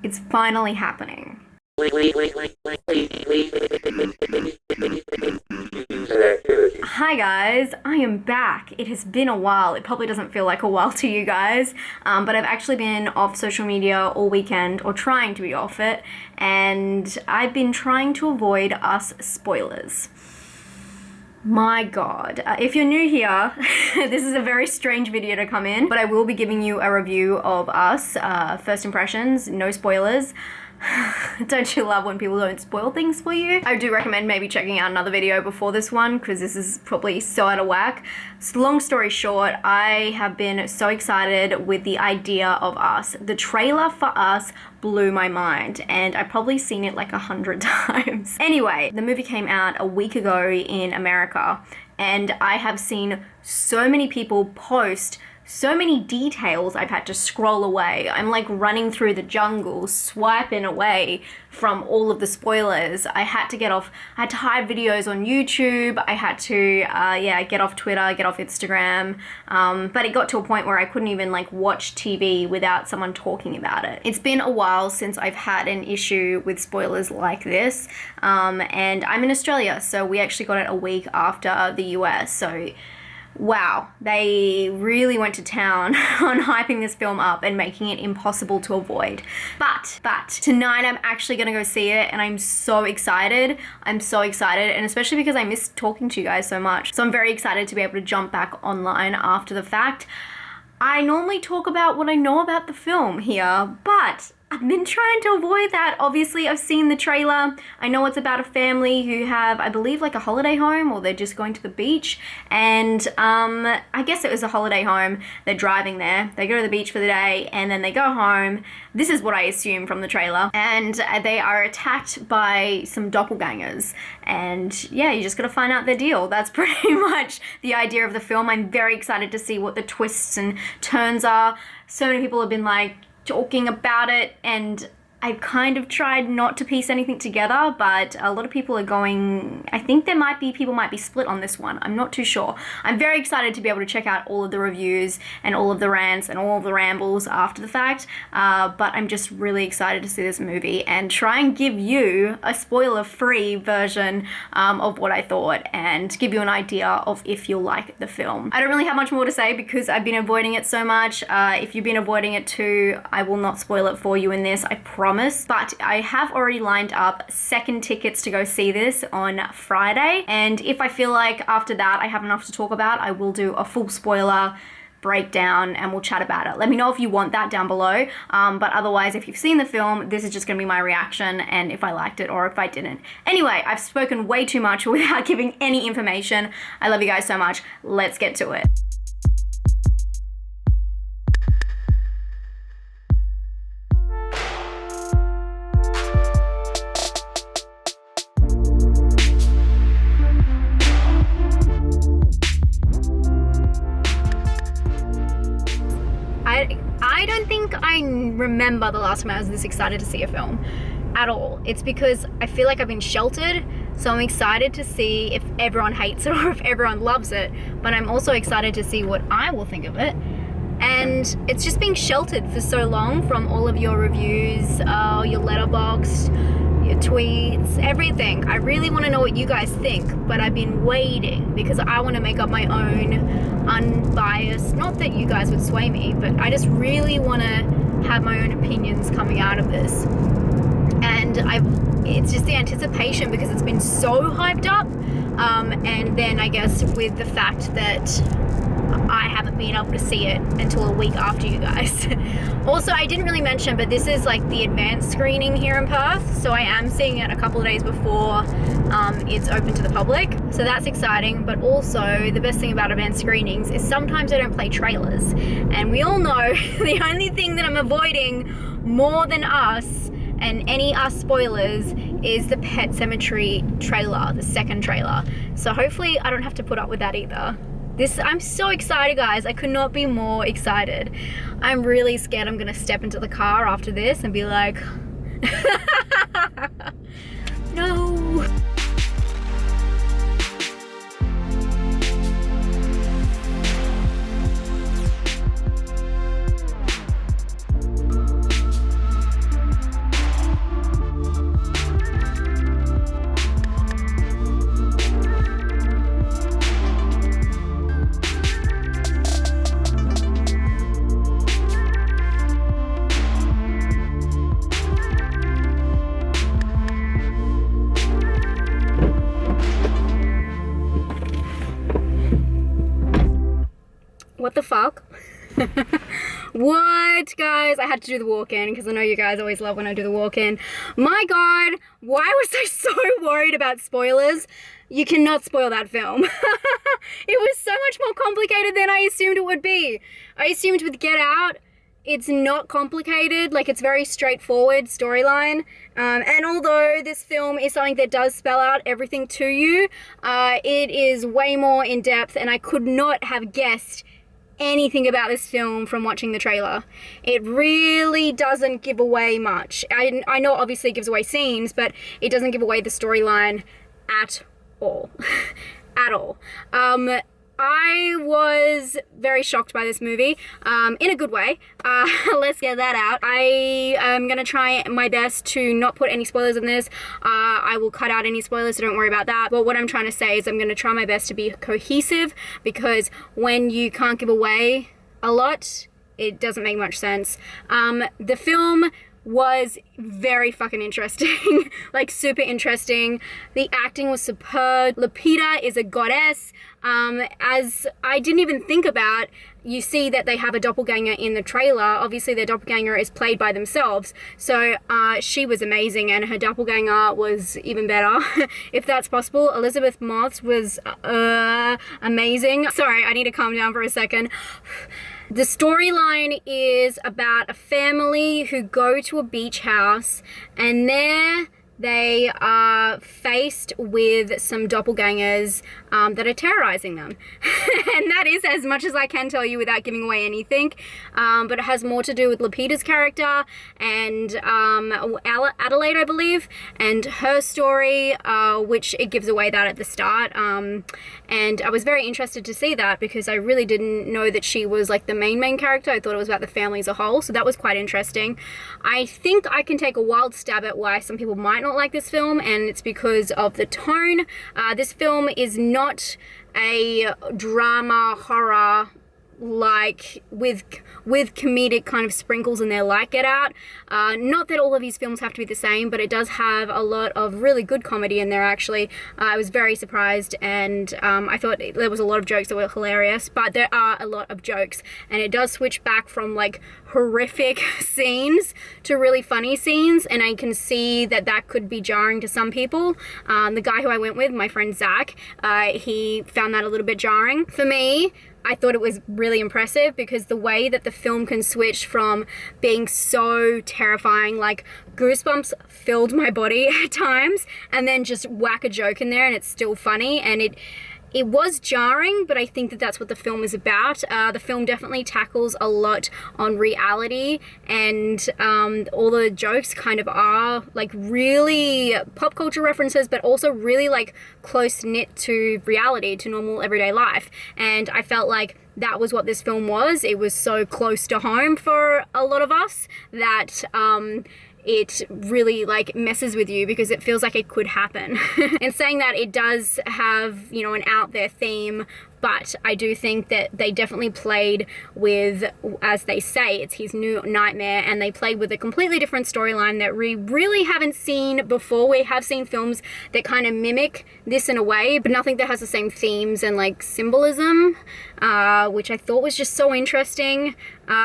It's finally happening. Hi guys, I am back. It has been a while. It probably doesn't feel like a while to you guys, but I've actually been off social media all weekend, or trying to be off it, and I've been trying to avoid us spoilers. My god. If you're new here, this is a very strange video to come in, but I will be giving you a review of Us, first impressions, no spoilers. Don't you love when people don't spoil things for you? I do recommend maybe checking out another video before this one, because this is probably so out of whack. So long story short, I have been so excited with the idea of Us. The trailer for Us blew my mind, and I've probably seen it like 100 times. Anyway, the movie came out a week ago in America, and I have seen so many people post so many details. I've had to scroll away. I'm like running through the jungle, swiping away from all of the spoilers. I had to hide videos on YouTube. I had to, get off Twitter, get off Instagram. But it got to a point where I couldn't even like watch TV without someone talking about it. It's been a while since I've had an issue with spoilers like this. And I'm in Australia, so we actually got it a week after the US. So wow, they really went to town on hyping this film up and making it impossible to avoid. But tonight I'm actually gonna go see it, and I'm so excited. I'm so excited, and especially because I miss talking to you guys so much. So I'm very excited to be able to jump back online after the fact. I normally talk about what I know about the film here, but I've been trying to avoid that. Obviously, I've seen the trailer. I know it's about a family who have, I believe, like a holiday home, or they're just going to the beach. And I guess it was a holiday home. They're driving there. They go to the beach for the day, and then they go home. This is what I assume from the trailer. And they are attacked by some doppelgangers. And yeah, you just gotta find out their deal. That's pretty much the idea of the film. I'm very excited to see what the twists and turns are. So many people have been like, talking about it, and I've kind of tried not to piece anything together, but a lot of people are going, I think people might be split on this one. I'm not too sure. I'm very excited to be able to check out all of the reviews and all of the rants and all of the rambles after the fact, but I'm just really excited to see this movie and try and give you a spoiler-free version of what I thought, and give you an idea of if you'll like the film. I don't really have much more to say because I've been avoiding it so much. If you've been avoiding it too, I will not spoil it for you in this, I promise. But I have already lined up second tickets to go see this on Friday, and if I feel like after that I have enough to talk about, I will do a full spoiler breakdown and we'll chat about it. Let me know if you want that down below, but otherwise, if you've seen the film, this is just gonna be my reaction and if I liked it or if I didn't. Anyway, I've spoken way too much without giving any information. I love you guys so much. Let's get to it. I don't think I remember the last time I was this excited to see a film at all. It's because I feel like I've been sheltered, so I'm excited to see if everyone hates it or if everyone loves it, but I'm also excited to see what I will think of it. And it's just being sheltered for so long from all of your reviews, your letterboxd, your tweets, everything. I really want to know what you guys think, but I've been waiting because I want to make up my own unbiased, not that you guys would sway me, but I just really want to have my own opinions coming out of this. And it's just the anticipation because it's been so hyped up, and then I guess with the fact that I haven't been able to see it until a week after you guys. Also, I didn't really mention, but this is like the advanced screening here in Perth, so I am seeing it a couple of days before it's open to the public, so that's exciting. But also, the best thing about advanced screenings is sometimes they don't play trailers, and we all know the only thing that I'm avoiding more than Us and any Us spoilers is the Pet Sematary trailer, the second trailer. So hopefully I don't have to put up with that either. I'm so excited, guys. I could not be more excited. I'm really scared I'm gonna step into the car after this and be like, no. it, guys. I had to do the walk-in because I know you guys always love when I do the walk-in. My God, why was I so worried about spoilers? You cannot spoil that film. It was so much more complicated than I assumed it would be. I assumed with Get Out, it's not complicated, like it's very straightforward storyline. And although this film is something that does spell out everything to you, it is way more in depth, and I could not have guessed anything about this film from watching the trailer. It really doesn't give away much. I know obviously it gives away scenes, but it doesn't give away the storyline at all. At all. I was very shocked by this movie, in a good way. Let's get that out. I am going to try my best to not put any spoilers in this. I will cut out any spoilers, so don't worry about that. But what I'm trying to say is I'm going to try my best to be cohesive, because when you can't give away a lot, it doesn't make much sense. The film was very fucking interesting. Like, super interesting. The acting was superb. Lupita is a goddess. As I didn't even think about, you see that they have a doppelganger in the trailer. Obviously their doppelganger is played by themselves, so she was amazing, and her doppelganger was even better. If that's possible. Elizabeth Moss was amazing. Sorry, I need to calm down for a second. The storyline is about a family who go to a beach house, and there they are faced with some doppelgangers that are terrorizing them. And that is as much as I can tell you without giving away anything. But it has more to do with Lupita's character and Adelaide, I believe, and her story, which it gives away that at the start. And I was very interested to see that, because I really didn't know that she was like the main character. I thought it was about the family as a whole, so that was quite interesting. I think I can take a wild stab at why some people might not like this film, and it's because of the tone. This film is not a drama horror like with comedic kind of sprinkles in there like Get Out. Not that all of these films have to be the same, but it does have a lot of really good comedy in there, actually. I was very surprised, and I thought there was a lot of jokes that were hilarious, but there are a lot of jokes, and it does switch back from like horrific scenes to really funny scenes, and I can see that that could be jarring to some people. The guy who I went with, my friend Zach, he found that a little bit jarring. For me, I thought it was really impressive, because the way that the film can switch from being so terrifying, like goosebumps filled my body at times, and then just whack a joke in there and it's still funny, and it was jarring, but I think that that's what the film is about. The film definitely tackles a lot on reality, and all the jokes kind of are like really pop culture references, but also really like close-knit to reality, to normal everyday life. And I felt like that was what this film was. It was so close to home for a lot of us that it really like messes with you, because it feels like it could happen. In saying that, it does have, you know, an out there theme, but I do think that they definitely played with, as they say, it's his new nightmare, and they played with a completely different storyline that we really haven't seen before. We have seen films that kind of mimic this in a way, but nothing that has the same themes and like symbolism, which I thought was just so interesting.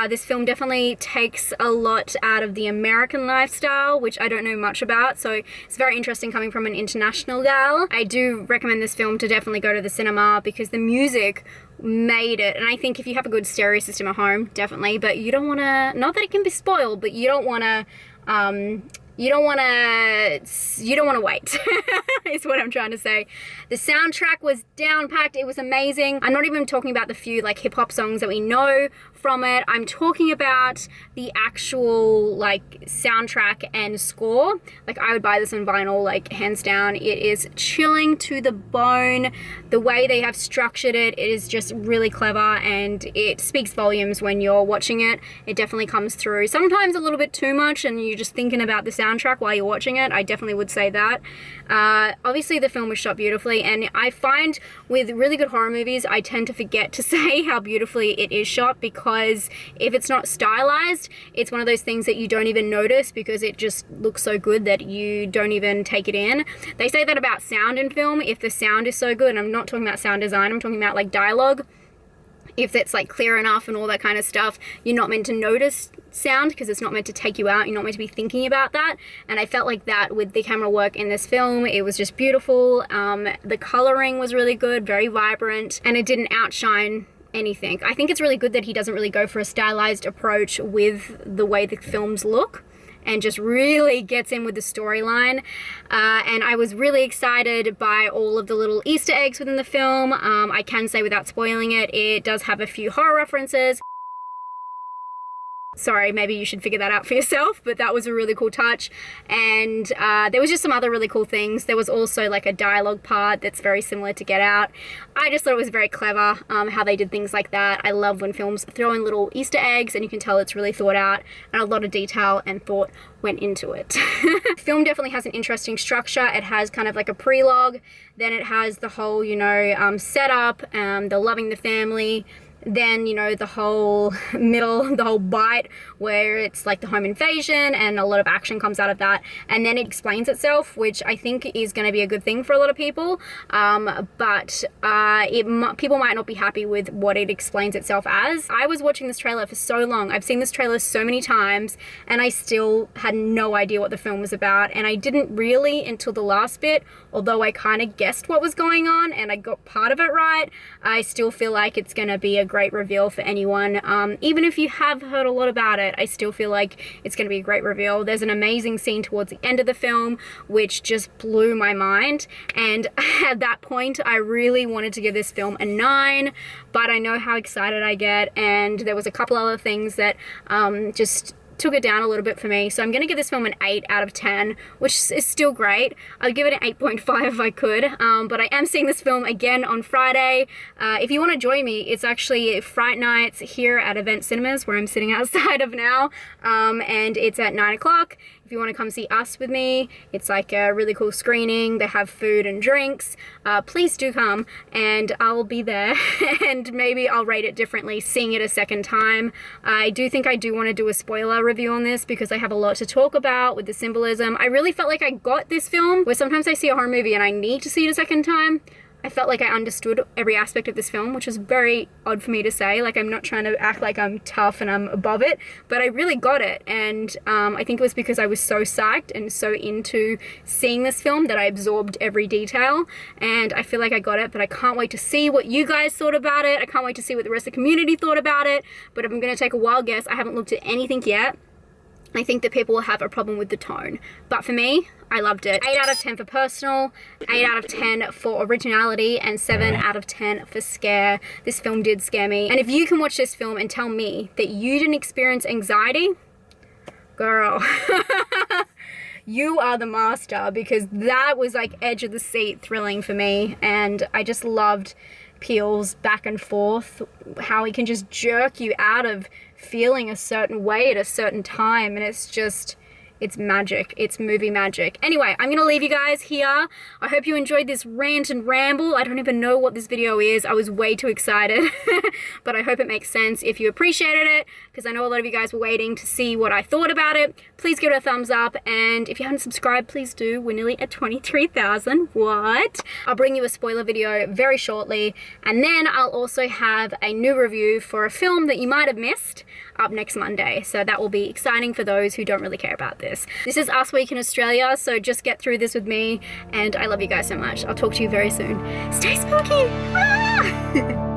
This film definitely takes a lot out of the American lifestyle, which I don't know much about, so it's very interesting coming from an international gal. I do recommend this film to definitely go to the cinema, because the music made it, and I think if you have a good stereo system at home, definitely, but you don't want to, not that it can be spoiled, but you don't want to wait, is what I'm trying to say. The soundtrack was down-packed. It was amazing. I'm not even talking about the few like hip-hop songs that we know from it. I'm talking about the actual like soundtrack and score. Like, I would buy this on vinyl, like hands down. It is chilling to the bone. The way they have structured it is just really clever, and it speaks volumes when you're watching it. It definitely comes through. Sometimes a little bit too much, and you're just thinking about the soundtrack while you're watching it. I definitely would say that. Obviously the film was shot beautifully, and I find with really good horror movies, I tend to forget to say how beautifully it is shot, because if it's not stylized, it's one of those things that you don't even notice, because it just looks so good that you don't even take it in. They say that about sound in film. If the sound is so good, and I'm not talking about sound design, I'm talking about like dialogue, if it's like clear enough and all that kind of stuff. You're not meant to notice sound because it's not meant to take you out. You're not meant to be thinking about that. And I felt like that with the camera work in this film. It was just beautiful. The coloring was really good, very vibrant, and it didn't outshine anything. I think it's really good that he doesn't really go for a stylized approach with the way the films look, and just really gets in with the storyline. And I was really excited by all of the little Easter eggs within the film. I can say without spoiling it, it does have a few horror references. Sorry, maybe you should figure that out for yourself, but that was a really cool touch. And there was just some other really cool things. There was also like a dialogue part that's very similar to Get Out. I just thought it was very clever how they did things like that. I love when films throw in little Easter eggs and you can tell it's really thought out, and a lot of detail and thought went into it. The film definitely has an interesting structure. It has kind of like a prelogue, then it has the whole, you know, setup, the loving the family, then, you know, the whole middle, the whole bite where it's like the home invasion and a lot of action comes out of that, and then it explains itself, which I think is going to be a good thing for a lot of people, but people might not be happy with what it explains itself as. I was watching this trailer for so long. I've seen this trailer so many times and I still had no idea what the film was about, and I didn't really until the last bit, although I kind of guessed what was going on and I got part of it right. I still feel like it's going to be a great reveal for anyone. Even if you have heard a lot about it, I still feel like it's going to be a great reveal. There's an amazing scene towards the end of the film which just blew my mind, and at that point I really wanted to give this film a 9, but I know how excited I get, and there was a couple other things that just took it down a little bit for me. So I'm going to give this film an 8 out of 10, which is still great. I'd give it an 8.5 if I could, but I am seeing this film again on Friday. If you want to join me, it's actually Fright Nights here at Event Cinemas, where I'm sitting outside of now, and it's at 9 o'clock. If you want to come see us with me, it's like a really cool screening. They have food and drinks. Please do come, and I'll be there and maybe I'll rate it differently seeing it a second time. I do think I do want to do a spoiler review on this because I have a lot to talk about with the symbolism. I really felt like I got this film, where sometimes I see a horror movie and I need to see it a second time. I felt like I understood every aspect of this film, which is very odd for me to say. Like, I'm not trying to act like I'm tough and I'm above it, but I really got it. And I think it was because I was so psyched and so into seeing this film that I absorbed every detail, and I feel like I got it. But I can't wait to see what you guys thought about it. I can't wait to see what the rest of the community thought about it. But I'm going to take a wild guess. I haven't looked at anything yet. I think that people will have a problem with the tone, but for me, I loved it. 8 out of 10 for personal, 8 out of 10 for originality, and 7 out of 10 for scare. This film did scare me. And if you can watch this film and tell me that you didn't experience anxiety, girl, you are the master, because that was like edge of the seat thrilling for me. And I just loved Peele's back and forth, how he can just jerk you out of feeling a certain way at a certain time, and it's magic. It's movie magic. Anyway, I'm gonna leave you guys here. I hope you enjoyed this rant and ramble. I don't even know what this video is. I was way too excited, but I hope it makes sense. If you appreciated it, because I know a lot of you guys were waiting to see what I thought about it, please give it a thumbs up. And if you haven't subscribed, please do. We're nearly at 23,000. What? I'll bring you a spoiler video very shortly, and then I'll also have a new review for a film that you might have missed up next Monday. So that will be exciting for those who don't really care about this. This is Us Week in Australia, so just get through this with me, and I love you guys so much. I'll talk to you very soon. Stay spooky! Ah!